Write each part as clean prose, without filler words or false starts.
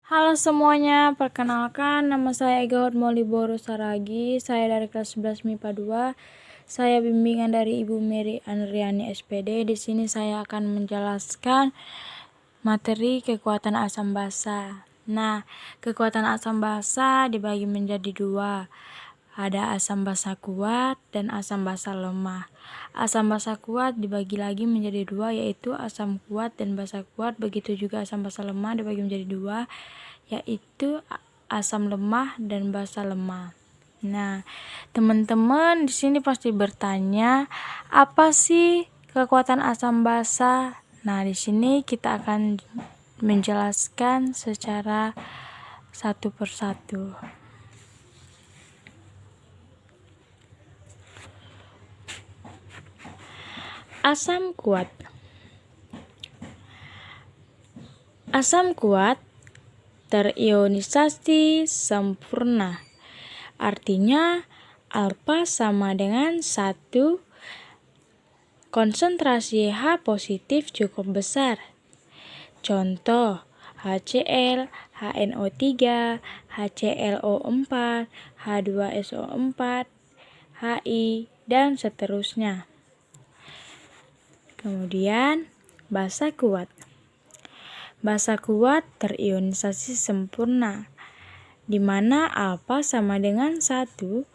Halo semuanya, perkenalkan nama saya Ega Hotmoliboro Saragi. Saya dari kelas 11 MIPA 2. Saya bimbingan dari Ibu Mary Andriani SPD. Di sini saya akan menjelaskan materi kekuatan asam basa. Nah, kekuatan asam basa dibagi menjadi dua. Ada asam basa kuat dan asam basa lemah. Asam basa kuat dibagi lagi menjadi dua, yaitu asam kuat dan basa kuat. Begitu juga asam basa lemah dibagi menjadi dua, yaitu asam lemah dan basa lemah. Nah, teman-teman di sini pasti bertanya, apa sih kekuatan asam basa? Nah, di sini kita akan menjelaskan secara satu persatu. Asam kuat. Asam kuat terionisasi sempurna. Artinya alfa sama dengan 1, konsentrasi H positif cukup besar. Contoh, HCl, HNO3, HClO4, H2SO4, Hi, dan seterusnya. Kemudian, basa kuat. Basa kuat terionisasi sempurna, di mana alfa sama dengan 1,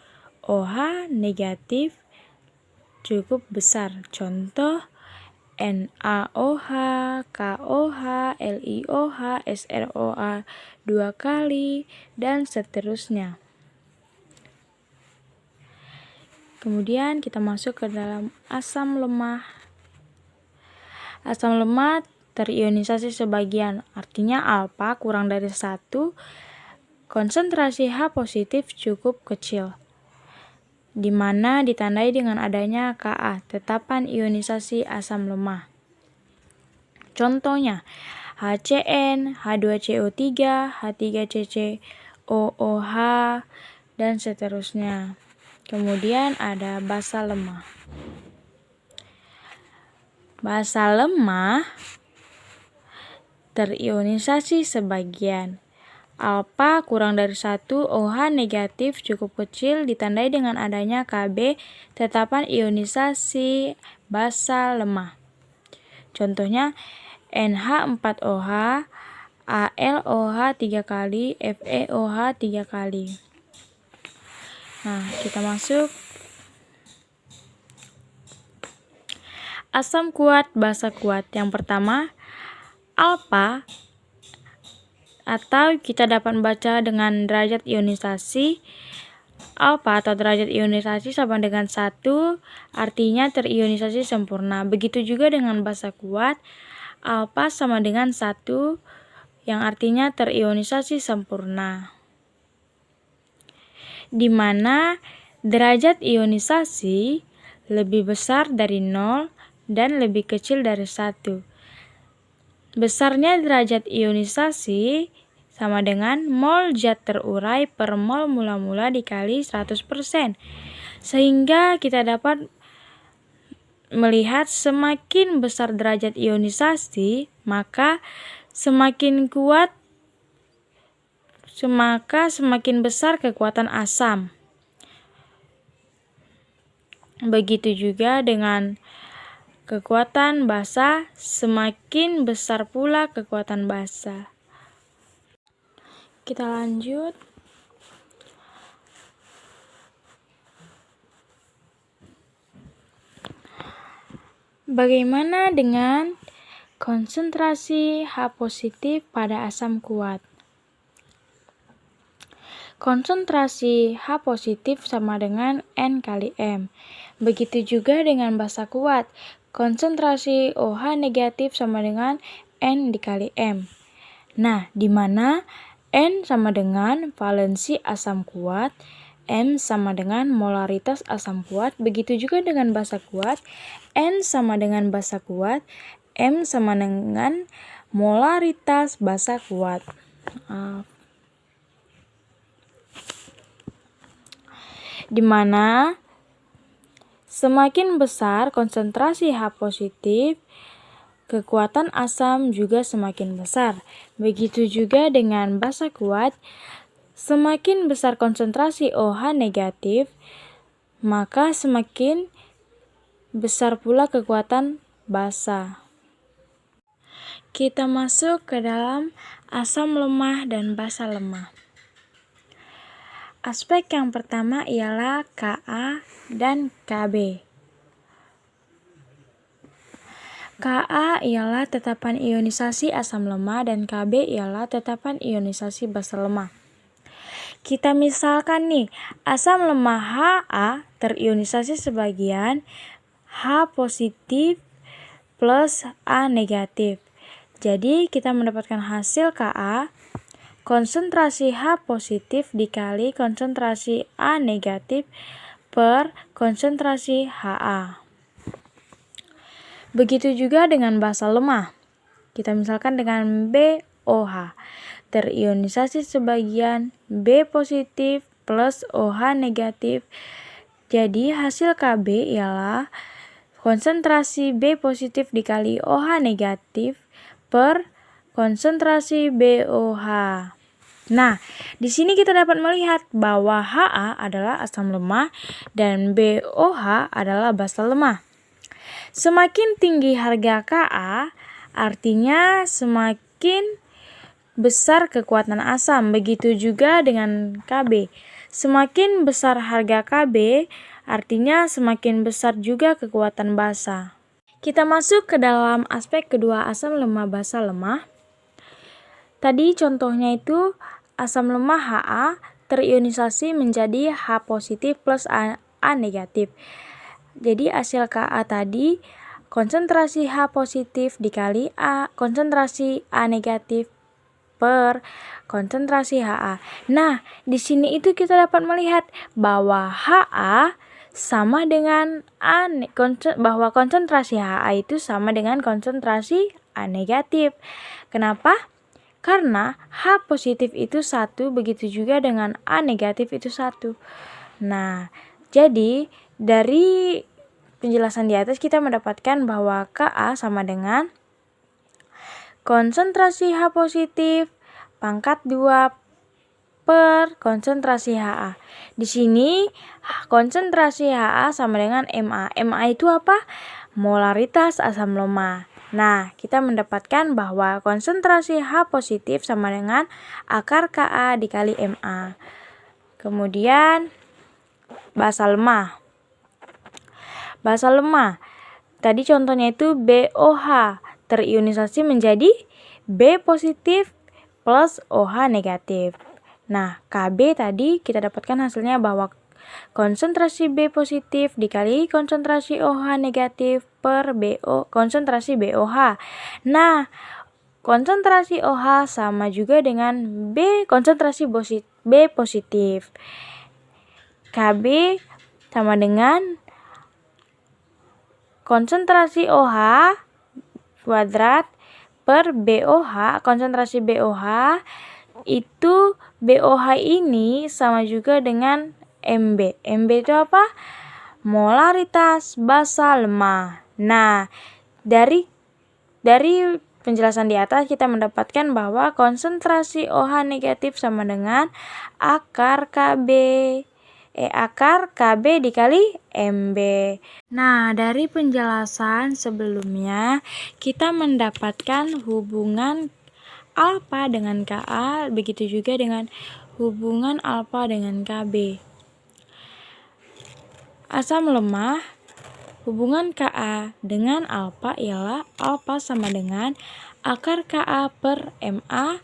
OH negatif cukup besar. Contoh, NaOH, KOH, LiOH, SrOA 2 kali, dan seterusnya. Kemudian kita masuk ke dalam asam lemah. Asam lemah terionisasi sebagian, artinya alfa kurang dari 1, konsentrasi H positif cukup kecil, di mana ditandai dengan adanya Ka, tetapan ionisasi asam lemah. Contohnya, HCN, H2CO3, H3CCOOH, dan seterusnya. Kemudian ada basa lemah. Basa lemah terionisasi sebagian, alfa kurang dari 1, OH negatif cukup kecil, ditandai dengan adanya Kb, tetapan ionisasi basa lemah. Contohnya, NH4OH, AlOH 3 kali, FeOH 3 kali. Nah, kita masuk asam kuat, basa kuat. Yang pertama, alfa, atau kita dapat membaca dengan derajat ionisasi. Alfa atau derajat ionisasi sama dengan 1, artinya terionisasi sempurna. Begitu juga dengan basa kuat, alfa sama dengan 1, yang artinya terionisasi sempurna, di mana derajat ionisasi lebih besar dari 0 dan lebih kecil dari 1. Besarnya derajat ionisasi sama dengan mol zat terurai per mol mula-mula dikali 100%. Sehingga kita dapat melihat semakin besar derajat ionisasi, maka semakin kuat, maka semakin besar kekuatan asam. Begitu juga dengan kekuatan basa, semakin besar pula kekuatan basa. Kita lanjut. Bagaimana dengan konsentrasi H positif pada asam kuat? Konsentrasi H positif sama dengan N kali M. Begitu juga dengan basa kuat. Konsentrasi OH negatif sama dengan N dikali M. Nah, di mana N sama dengan valensi asam kuat, M sama dengan molaritas asam kuat. Begitu juga dengan basa kuat, N sama dengan basa kuat, M sama dengan molaritas basa kuat. Di mana semakin besar konsentrasi H positif, kekuatan asam juga semakin besar. Begitu juga dengan basa kuat, semakin besar konsentrasi OH negatif, maka semakin besar pula kekuatan basa. Kita masuk ke dalam asam lemah dan basa lemah. Aspek yang pertama ialah Ka dan Kb. Ka ialah tetapan ionisasi asam lemah dan Kb ialah tetapan ionisasi basa lemah. Kita misalkan nih, asam lemah Ha terionisasi sebagian H positif plus A negatif. Jadi kita mendapatkan hasil Ka, konsentrasi H positif dikali konsentrasi A negatif per konsentrasi Ha. Begitu juga dengan basa lemah. Kita misalkan dengan BOH, terionisasi sebagian B positif plus OH negatif. Jadi hasil Kb ialah konsentrasi B positif dikali OH negatif per konsentrasi BOH. Nah, di sini kita dapat melihat bahwa Ha adalah asam lemah dan BOH adalah basa lemah. Semakin tinggi harga Ka, artinya semakin besar kekuatan asam. Begitu juga dengan Kb. Semakin besar harga Kb, artinya semakin besar juga kekuatan basa. Kita masuk ke dalam aspek kedua asam lemah basa lemah. Tadi contohnya itu asam lemah Ha terionisasi menjadi H positif plus A negatif. Jadi hasil Ka tadi konsentrasi H positif dikali konsentrasi A negatif per konsentrasi Ha. Nah, di sini itu kita dapat melihat bahwa Ha sama dengan bahwa konsentrasi Ha itu sama dengan konsentrasi A negatif. Kenapa? Karena H positif itu 1, begitu juga dengan A negatif itu 1. Nah, jadi dari penjelasan di atas kita mendapatkan bahwa Ka sama dengan konsentrasi H positif pangkat 2 per konsentrasi Ha. Di sini konsentrasi Ha sama dengan Ma. Ma itu apa? Molaritas asam lemah. Nah, kita mendapatkan bahwa konsentrasi H positif sama dengan akar Ka dikali Ma. Kemudian basa lemah. Basa lemah. Tadi contohnya itu BOH terionisasi menjadi B positif plus OH negatif. Nah, Kb tadi kita dapatkan hasilnya bahwa konsentrasi B positif dikali konsentrasi OH negatif per konsentrasi BOH. Nah, konsentrasi OH sama juga dengan konsentrasi B positif. Kb sama dengan konsentrasi OH kuadrat per BOH. Konsentrasi BOH itu BOH ini sama juga dengan Mb. Mb itu apa? Molaritas basa lemah. Nah, dari penjelasan di atas kita mendapatkan bahwa konsentrasi OH negatif sama dengan akar Kb dikali Mb. Nah, dari penjelasan sebelumnya kita mendapatkan hubungan alfa dengan Ka, begitu juga dengan hubungan alfa dengan Kb. Asam lemah, hubungan Ka dengan alfa ialah alfa sama dengan akar Ka per Ma.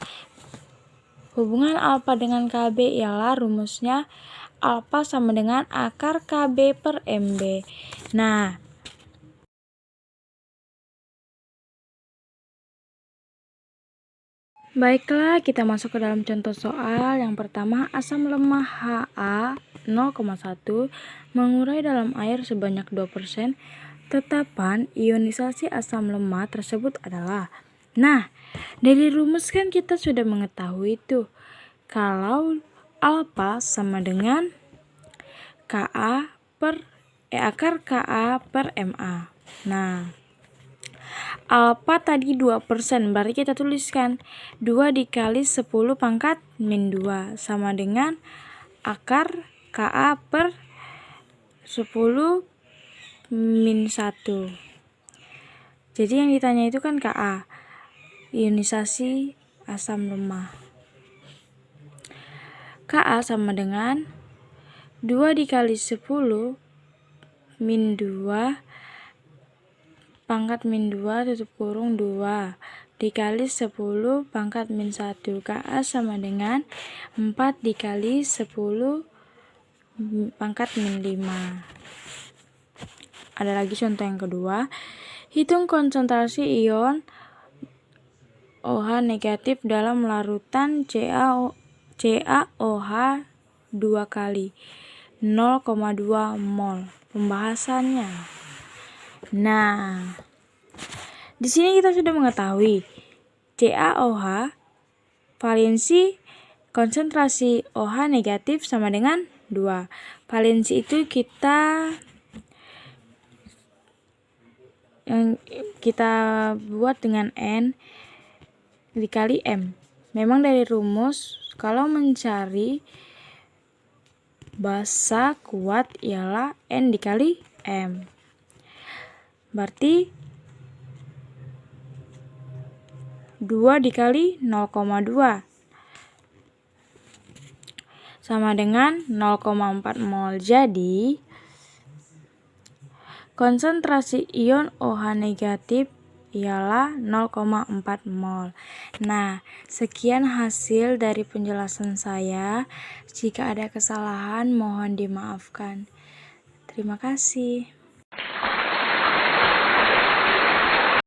Hubungan alfa dengan Kb ialah rumusnya alfa sama dengan akar Kb per Mb. Nah, baiklah, kita masuk ke dalam contoh soal. Yang pertama, asam lemah Ha 0,1 mengurai dalam air sebanyak 2%. Tetapan ionisasi asam lemah tersebut adalah. Nah, dari rumus kan kita sudah mengetahui itu. Kalau alfa sama dengan akar Ka per Ma. Nah, Alfa tadi 2%, berarti kita tuliskan 2 dikali 10 pangkat min 2 sama dengan akar Ka per 10 min 1. Jadi yang ditanya itu kan Ka, ionisasi asam lemah. Ka sama dengan 2 dikali 10 min 2 pangkat min 2 tutup kurung 2 dikali 10 pangkat min 1. Ka sama dengan 4 dikali 10 pangkat min 5. Ada lagi contoh yang kedua. Hitung konsentrasi ion OH negatif dalam larutan CaOH 2 kali 0,2 mol. Pembahasannya. Nah, di sini kita sudah mengetahui CaOH valensi konsentrasi OH negatif sama dengan 2. Valensi itu kita buat dengan N dikali M. Memang dari rumus kalau mencari basa kuat ialah N dikali M. Berarti 2 dikali 0,2 sama dengan 0,4 mol. Jadi konsentrasi ion OH negatif ialah 0,4 mol. Nah, sekian hasil dari penjelasan saya. Jika ada kesalahan mohon dimaafkan. Terima kasih.